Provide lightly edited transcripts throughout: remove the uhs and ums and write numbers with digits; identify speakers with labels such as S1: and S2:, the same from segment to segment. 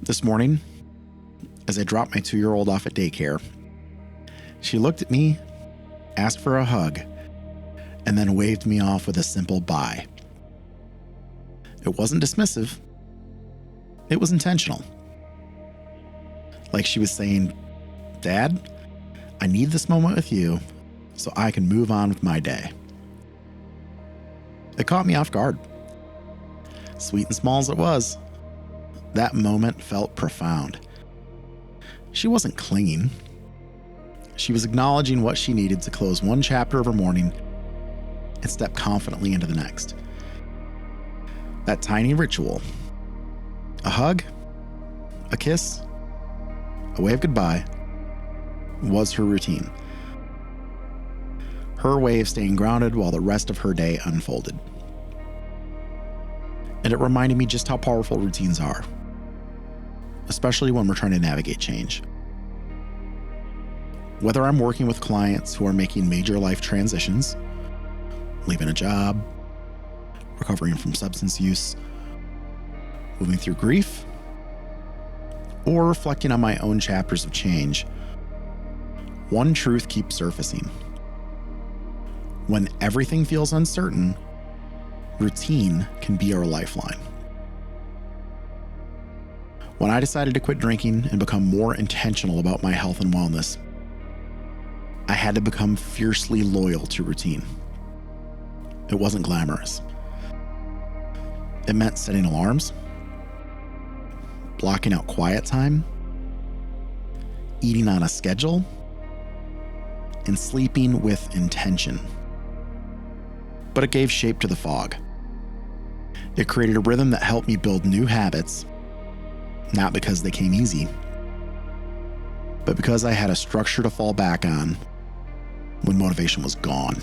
S1: This morning, as I dropped my 2-year-old off at daycare, she looked at me, asked for a hug, and then waved me off with a simple bye. It wasn't dismissive. It was intentional. Like she was saying, "Dad, I need this moment with you so I can move on with my day." It caught me off guard. Sweet and small as it was, that moment felt profound. She wasn't clinging. She was acknowledging what she needed to close one chapter of her morning and step confidently into the next. That tiny ritual, a hug, a kiss, a wave goodbye, was her routine. Her way of staying grounded while the rest of her day unfolded. And it reminded me just how powerful routines are, especially when we're trying to navigate change. Whether I'm working with clients who are making major life transitions, leaving a job, recovering from substance use, moving through grief, or reflecting on my own chapters of change, one truth keeps surfacing. When everything feels uncertain, routine can be our lifeline. When I decided to quit drinking and become more intentional about my health and wellness, I had to become fiercely loyal to routine. It wasn't glamorous. It meant setting alarms, blocking out quiet time, eating on a schedule, and sleeping with intention. But it gave shape to the fog. It created a rhythm that helped me build new habits, not because they came easy, but because I had a structure to fall back on when motivation was gone.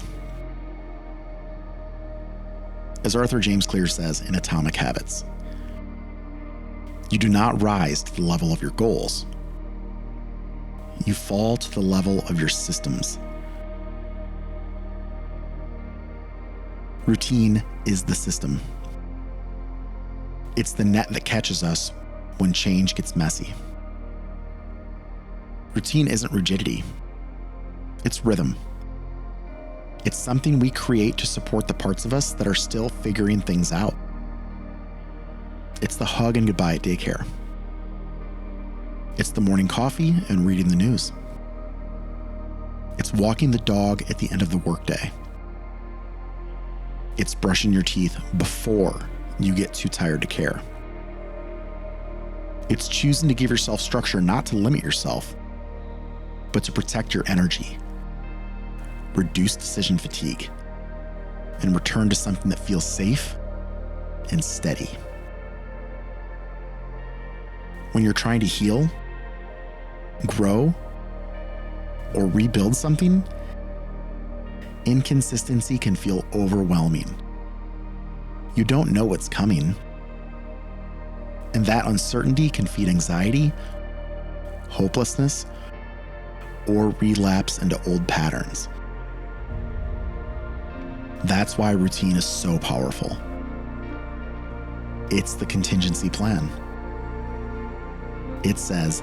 S1: As Arthur James Clear says in Atomic Habits, you do not rise to the level of your goals. You fall to the level of your systems. Routine is the system. It's the net that catches us when change gets messy. Routine isn't rigidity. It's rhythm. It's something we create to support the parts of us that are still figuring things out. It's the hug and goodbye at daycare. It's the morning coffee and reading the news. It's walking the dog at the end of the workday. It's brushing your teeth before you get too tired to care. It's choosing to give yourself structure not to limit yourself, but to protect your energy, reduce decision fatigue, and return to something that feels safe and steady. When you're trying to heal, grow, or rebuild something, inconsistency can feel overwhelming. You don't know what's coming, and that uncertainty can feed anxiety, hopelessness, or relapse into old patterns. That's why routine is so powerful. It's the contingency plan. It says,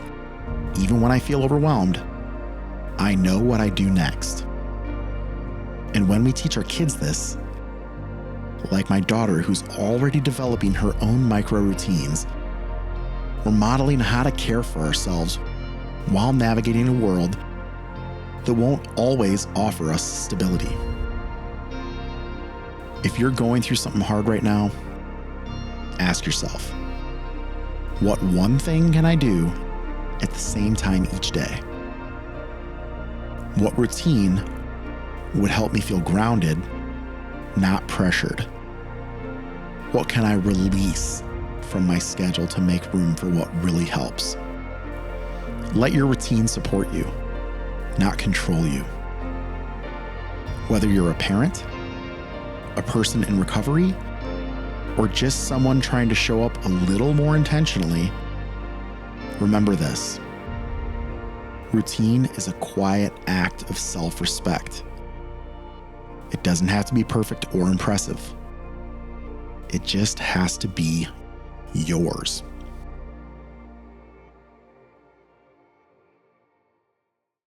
S1: even when I feel overwhelmed, I know what I do next. And when we teach our kids this, like my daughter who's already developing her own micro routines, we're modeling how to care for ourselves while navigating a world that won't always offer us stability. If you're going through something hard right now, ask yourself, what one thing can I do at the same time each day? What routine would help me feel grounded, not pressured? What can I release from my schedule to make room for what really helps? Let your routine support you, not control you. Whether you're a parent, a person in recovery, or just someone trying to show up a little more intentionally, remember this. Routine is a quiet act of self-respect. It doesn't have to be perfect or impressive. It just has to be yours.